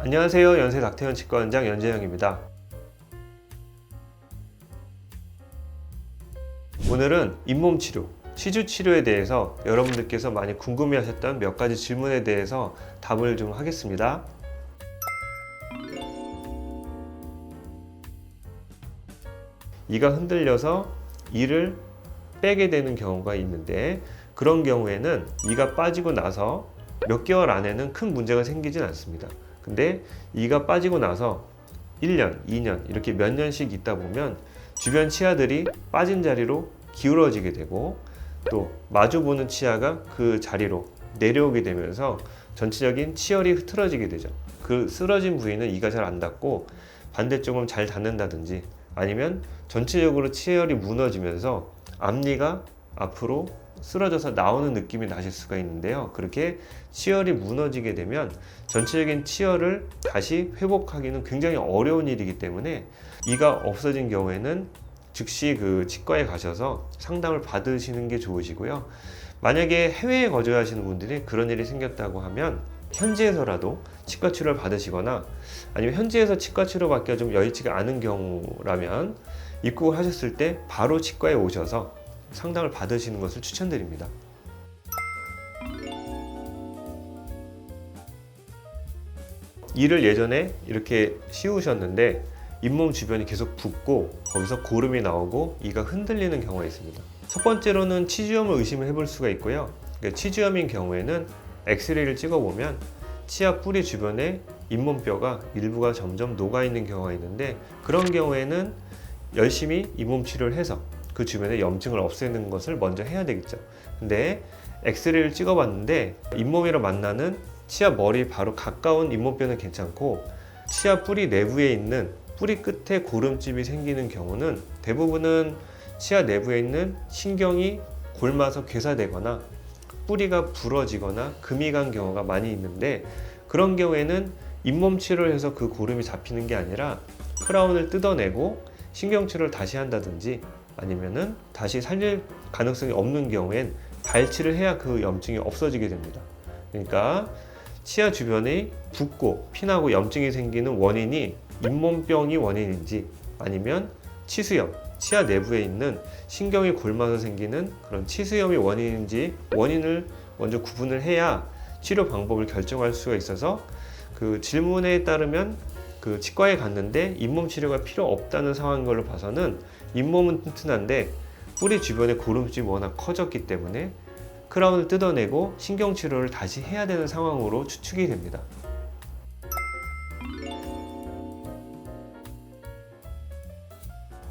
안녕하세요. 연세 닥터현 치과원장 연재영입니다. 오늘은 잇몸 치료, 치주 치료에 대해서 여러분들께서 많이 궁금해하셨던 몇 가지 질문에 대해서 답을 좀 하겠습니다. 이가 흔들려서 이를 빼게 되는 경우가 있는데, 그런 경우에는 이가 빠지고 나서 몇 개월 안에는 큰 문제가 생기진 않습니다. 근데 이가 빠지고 나서 1년, 2년 이렇게 몇 년씩 있다 보면 주변 치아들이 빠진 자리로 기울어지게 되고, 또 마주보는 치아가 그 자리로 내려오게 되면서 전체적인 치열이 흐트러지게 되죠. 그 쓰러진 부위는 이가 잘 안 닿고 반대쪽은 잘 닿는다든지, 아니면 전체적으로 치열이 무너지면서 앞니가 앞으로 쓰러져서 나오는 느낌이 나실 수가 있는데요. 그렇게 치열이 무너지게 되면 전체적인 치열을 다시 회복하기는 굉장히 어려운 일이기 때문에 이가 없어진 경우에는 즉시 그 치과에 가셔서 상담을 받으시는 게 좋으시고요. 만약에 해외에 거주하시는 분들이 그런 일이 생겼다고 하면 현지에서라도 치과 치료를 받으시거나, 아니면 현지에서 치과 치료 받기가 좀 여의치가 않은 경우라면 입국을 하셨을 때 바로 치과에 오셔서 상담을 받으시는 것을 추천드립니다. 이를 예전에 이렇게 씌우셨는데 잇몸 주변이 계속 붓고 거기서 고름이 나오고 이가 흔들리는 경우가 있습니다. 첫 번째로는 치주염을 의심을 해볼 수가 있고요. 치주염인 경우에는 엑스레이를 찍어보면 치아 뿌리 주변에 잇몸뼈가 일부가 점점 녹아있는 경우가 있는데, 그런 경우에는 열심히 잇몸 치료를 해서 그 주변에 염증을 없애는 것을 먼저 해야 되겠죠. 근데 엑스레이를 찍어봤는데 잇몸이랑 만나는 치아 머리 바로 가까운 잇몸뼈는 괜찮고, 치아 뿌리 내부에 있는 뿌리 끝에 고름집이 생기는 경우는 대부분은 치아 내부에 있는 신경이 골마서 괴사되거나 뿌리가 부러지거나 금이 간 경우가 많이 있는데, 그런 경우에는 잇몸 치료를 해서 그 고름이 잡히는 게 아니라 크라운을 뜯어내고 신경 치료를 다시 한다든지, 아니면은 다시 살릴 가능성이 없는 경우엔 발치를 해야 그 염증이 없어지게 됩니다. 그러니까 치아 주변에 붓고 피나고 염증이 생기는 원인이 잇몸병이 원인인지, 아니면 치수염, 치아 내부에 있는 신경이 골마서 생기는 그런 치수염이 원인인지 원인을 먼저 구분을 해야 치료 방법을 결정할 수가 있어서, 그 질문에 따르면 그 치과에 갔는데 잇몸 치료가 필요 없다는 상황인 걸로 봐서는 잇몸은 튼튼한데 뿌리 주변에 고름집이 워낙 커졌기 때문에 크라운을 뜯어내고 신경 치료를 다시 해야 되는 상황으로 추측이 됩니다.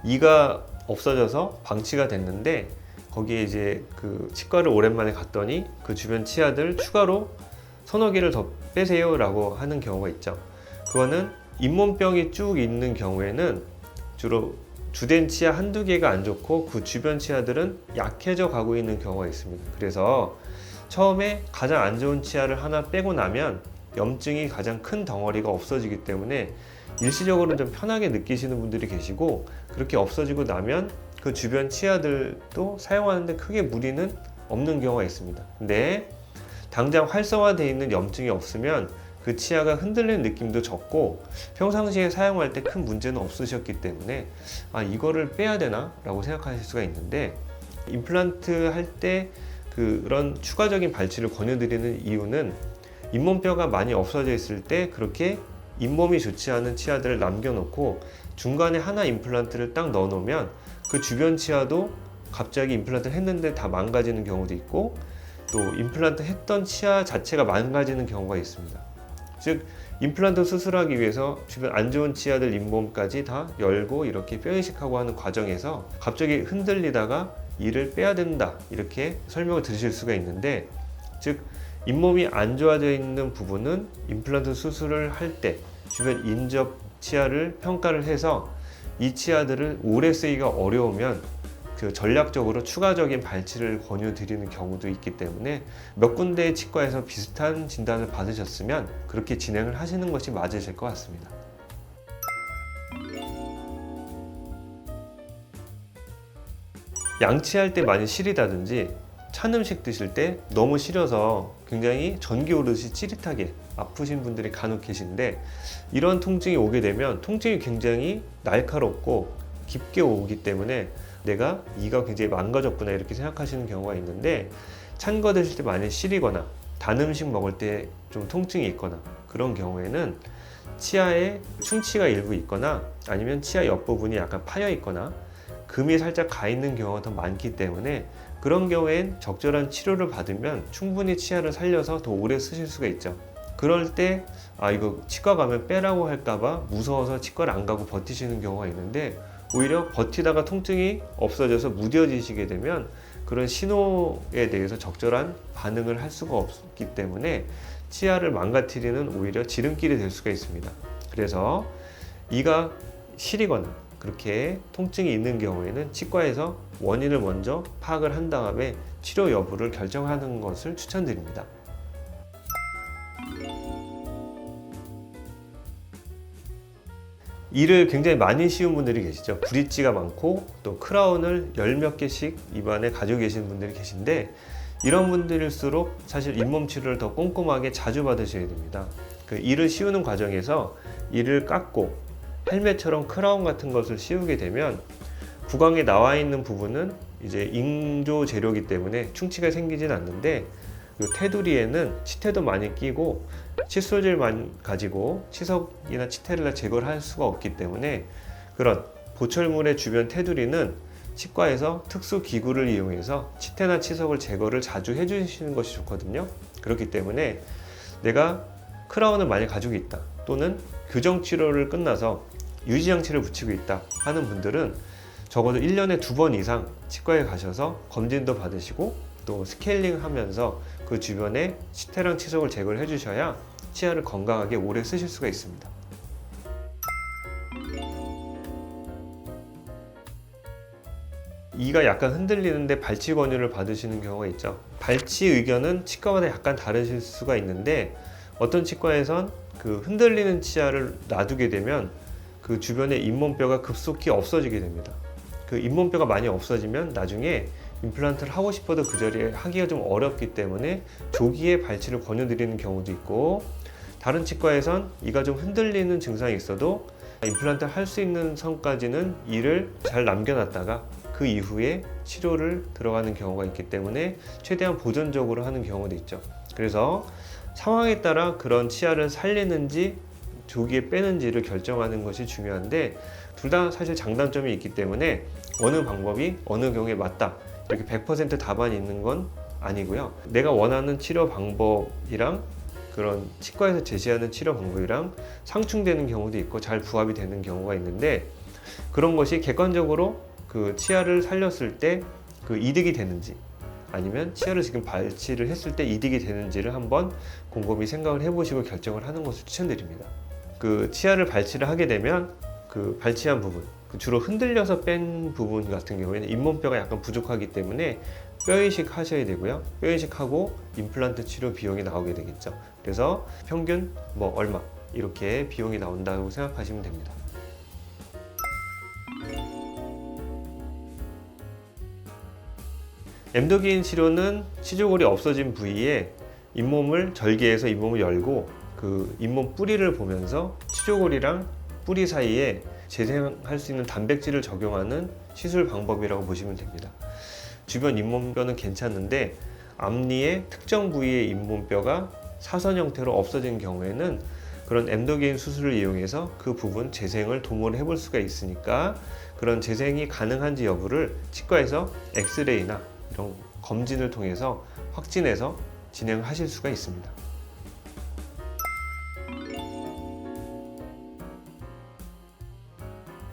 이가 없어져서 방치가 됐는데 거기에 이제 그 치과를 오랜만에 갔더니 그 주변 치아들 추가로 서너 개를 더 빼세요 라고 하는 경우가 있죠. 그거는 잇몸병이 쭉 있는 경우에는 주로 주된 치아 한두 개가 안 좋고 그 주변 치아들은 약해져 가고 있는 경우가 있습니다. 그래서 처음에 가장 안 좋은 치아를 하나 빼고 나면 염증이 가장 큰 덩어리가 없어지기 때문에 일시적으로는 좀 편하게 느끼시는 분들이 계시고, 그렇게 없어지고 나면 그 주변 치아들도 사용하는데 크게 무리는 없는 경우가 있습니다. 근데 당장 활성화되어 있는 염증이 없으면 그 치아가 흔들리는 느낌도 적고 평상시에 사용할 때 큰 문제는 없으셨기 때문에 이거를 빼야 되나? 라고 생각하실 수가 있는데, 임플란트 할 때 그런 추가적인 발치를 권유드리는 이유는 잇몸뼈가 많이 없어져 있을 때 그렇게 잇몸이 좋지 않은 치아들을 남겨놓고 중간에 하나 임플란트를 딱 넣어놓으면 그 주변 치아도 갑자기 임플란트를 했는데 다 망가지는 경우도 있고, 또 임플란트 했던 치아 자체가 망가지는 경우가 있습니다. 즉 임플란트 수술하기 위해서 주변 안 좋은 치아들 잇몸까지 다 열고 이렇게 뼈 이식하고 하는 과정에서 갑자기 흔들리다가 이를 빼야 된다 이렇게 설명을 들으실 수가 있는데, 즉 잇몸이 안 좋아져 있는 부분은 임플란트 수술을 할 때 주변 인접 치아를 평가를 해서 이 치아들을 오래 쓰기가 어려우면 그 전략적으로 추가적인 발치를 권유드리는 경우도 있기 때문에 몇 군데의 치과에서 비슷한 진단을 받으셨으면 그렇게 진행을 하시는 것이 맞으실 것 같습니다. 양치할 때 많이 시리다든지 찬 음식 드실 때 너무 시려서 굉장히 전기 오르듯이 찌릿하게 아프신 분들이 간혹 계신데, 이런 통증이 오게 되면 통증이 굉장히 날카롭고 깊게 오기 때문에 내가 이가 굉장히 망가졌구나 이렇게 생각하시는 경우가 있는데, 찬 거 드실 때 많이 시리거나 단 음식 먹을 때 좀 통증이 있거나 그런 경우에는 치아에 충치가 일부 있거나 아니면 치아 옆부분이 약간 파여 있거나 금이 살짝 가 있는 경우가 더 많기 때문에, 그런 경우엔 적절한 치료를 받으면 충분히 치아를 살려서 더 오래 쓰실 수가 있죠. 그럴 때 이거 치과 가면 빼라고 할까봐 무서워서 치과를 안 가고 버티시는 경우가 있는데, 오히려 버티다가 통증이 없어져서 무뎌지시게 되면 그런 신호에 대해서 적절한 반응을 할 수가 없기 때문에 치아를 망가뜨리는 오히려 지름길이 될 수가 있습니다. 그래서 이가 시리거나 그렇게 통증이 있는 경우에는 치과에서 원인을 먼저 파악을 한 다음에 치료 여부를 결정하는 것을 추천드립니다. 이를 굉장히 많이 씌운 분들이 계시죠. 브릿지가 많고 또 크라운을 열 몇 개씩 입안에 가지고 계시는 분들이 계신데, 이런 분들일수록 사실 잇몸 치료를 더 꼼꼼하게 자주 받으셔야 됩니다. 그 이를 씌우는 과정에서 이를 깎고 헬멧처럼 크라운 같은 것을 씌우게 되면 구강에 나와 있는 부분은 이제 인조 재료이기 때문에 충치가 생기진 않는데, 그 테두리에는 치태도 많이 끼고 칫솔질만 가지고 치석이나 치태를 제거를 할 수가 없기 때문에, 그런 보철물의 주변 테두리는 치과에서 특수 기구를 이용해서 치태나 치석을 제거를 자주 해주시는 것이 좋거든요. 그렇기 때문에 내가 크라운을 많이 가지고 있다, 또는 교정 치료를 끝나서 유지장치를 붙이고 있다 하는 분들은 적어도 1년에 2번 이상 치과에 가셔서 검진도 받으시고 또 스케일링 하면서 그 주변에 치태랑 치석을 제거를 해주셔야 치아를 건강하게 오래 쓰실 수가 있습니다. 이가 약간 흔들리는데 발치 권유를 받으시는 경우가 있죠. 발치 의견은 치과마다 약간 다르실 수가 있는데, 어떤 치과에선 그 흔들리는 치아를 놔두게 되면 그 주변에 잇몸뼈가 급속히 없어지게 됩니다. 그 잇몸뼈가 많이 없어지면 나중에 임플란트를 하고 싶어도 그 자리에 하기가 좀 어렵기 때문에 조기에 발치를 권유드리는 경우도 있고, 다른 치과에선 이가 좀 흔들리는 증상이 있어도 임플란트를 할 수 있는 선까지는 이를 잘 남겨놨다가 그 이후에 치료를 들어가는 경우가 있기 때문에 최대한 보존적으로 하는 경우도 있죠. 그래서 상황에 따라 그런 치아를 살리는지 조기에 빼는지를 결정하는 것이 중요한데, 둘 다 사실 장단점이 있기 때문에 어느 방법이 어느 경우에 맞다 이렇게 100% 답안이 있는 건 아니고요. 내가 원하는 치료 방법이랑 그런 치과에서 제시하는 치료 방법이랑 상충되는 경우도 있고 잘 부합이 되는 경우가 있는데, 그런 것이 객관적으로 그 치아를 살렸을 때 그 이득이 되는지, 아니면 치아를 지금 발치를 했을 때 이득이 되는지를 한번 곰곰이 생각을 해보시고 결정을 하는 것을 추천드립니다. 그 치아를 발치를 하게 되면 그 발치한 부분, 주로 흔들려서 뺀 부분 같은 경우에는 잇몸뼈가 약간 부족하기 때문에 뼈 이식 하셔야 되고요. 뼈 이식하고 임플란트 치료 비용이 나오게 되겠죠. 그래서 평균 얼마 이렇게 비용이 나온다고 생각하시면 됩니다. 엠도기인 치료는 치조골이 없어진 부위에 잇몸을 절개해서 잇몸을 열고 그 잇몸 뿌리를 보면서 치조골이랑 뿌리 사이에 재생할 수 있는 단백질을 적용하는 시술 방법이라고 보시면 됩니다. 주변 잇몸뼈는 괜찮은데 앞니의 특정 부위의 잇몸뼈가 사선 형태로 없어진 경우에는 그런 엠도게인 수술을 이용해서 그 부분 재생을 도모를 해볼 수가 있으니까, 그런 재생이 가능한지 여부를 치과에서 엑스레이나 이런 검진을 통해서 확진해서 진행하실 수가 있습니다.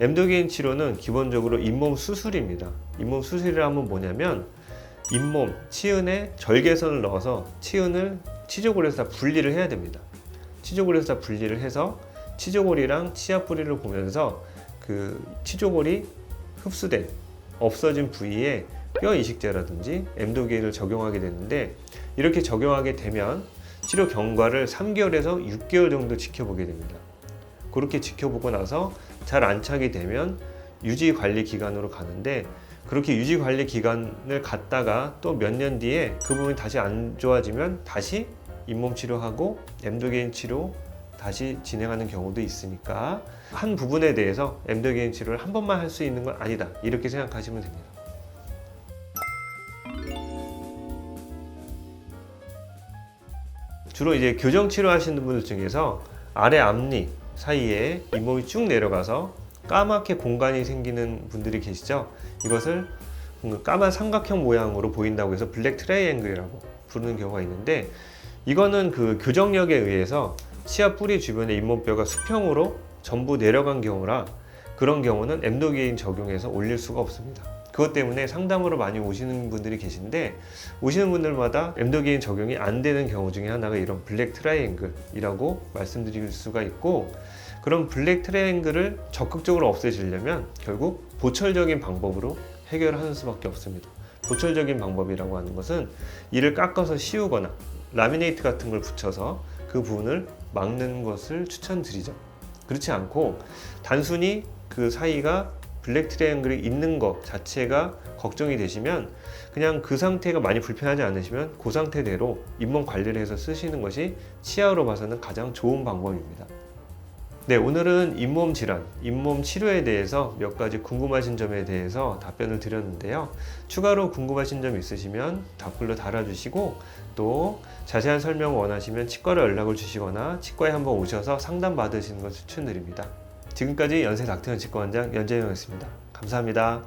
엠도게인 치료는 기본적으로 잇몸 수술입니다. 잇몸 수술이라면 뭐냐면, 잇몸, 치은에 절개선을 넣어서 치은을 치조골에서 다 분리를 해야 됩니다. 치조골에서 다 분리를 해서 치조골이랑 치아 뿌리를 보면서 그 치조골이 흡수된 없어진 부위에 뼈 이식제라든지 엠도게인을 적용하게 되는데, 이렇게 적용하게 되면 치료 경과를 3개월에서 6개월 정도 지켜보게 됩니다. 그렇게 지켜보고 나서 잘 안 차게 되면 유지 관리 기간으로 가는데, 그렇게 유지 관리 기간을 갖다가 또 몇 년 뒤에 그 부분이 다시 안 좋아지면 다시 잇몸 치료하고 엠도게인 치료 다시 진행하는 경우도 있으니까 한 부분에 대해서 엠도게인 치료를 한 번만 할 수 있는 건 아니다, 이렇게 생각하시면 됩니다. 주로 이제 교정 치료하시는 분들 중에서 아래 앞니 사이에 잇몸이 쭉 내려가서 까맣게 공간이 생기는 분들이 계시죠. 이것을 까만 삼각형 모양으로 보인다고 해서 블랙 트라이앵글이라고 부르는 경우가 있는데, 이거는 그 교정력에 의해서 치아 뿌리 주변의 잇몸뼈가 수평으로 전부 내려간 경우라, 그런 경우는 엠도게인 적용해서 올릴 수가 없습니다. 그것 때문에 상담으로 많이 오시는 분들이 계신데, 오시는 분들마다 엠도게인 적용이 안 되는 경우 중에 하나가 이런 블랙 트라이앵글이라고 말씀드릴 수가 있고, 그런 블랙 트라이앵글을 적극적으로 없애시려면 결국 보철적인 방법으로 해결하는 수밖에 없습니다. 보철적인 방법이라고 하는 것은 이를 깎아서 씌우거나 라미네이트 같은 걸 붙여서 그 부분을 막는 것을 추천드리죠. 그렇지 않고 단순히 그 사이가 블랙 트라이앵글이 있는 것 자체가 걱정이 되시면 그냥 그 상태가 많이 불편하지 않으시면 그 상태대로 잇몸 관리를 해서 쓰시는 것이 치아로 봐서는 가장 좋은 방법입니다. 네, 오늘은 잇몸 질환, 잇몸 치료에 대해서 몇 가지 궁금하신 점에 대해서 답변을 드렸는데요. 추가로 궁금하신 점 있으시면 답글로 달아주시고, 또 자세한 설명 원하시면 치과로 연락을 주시거나 치과에 한번 오셔서 상담 받으시는 것을 추천드립니다. 지금까지 연세 닥터현 치과원장 연재영이었습니다. 감사합니다.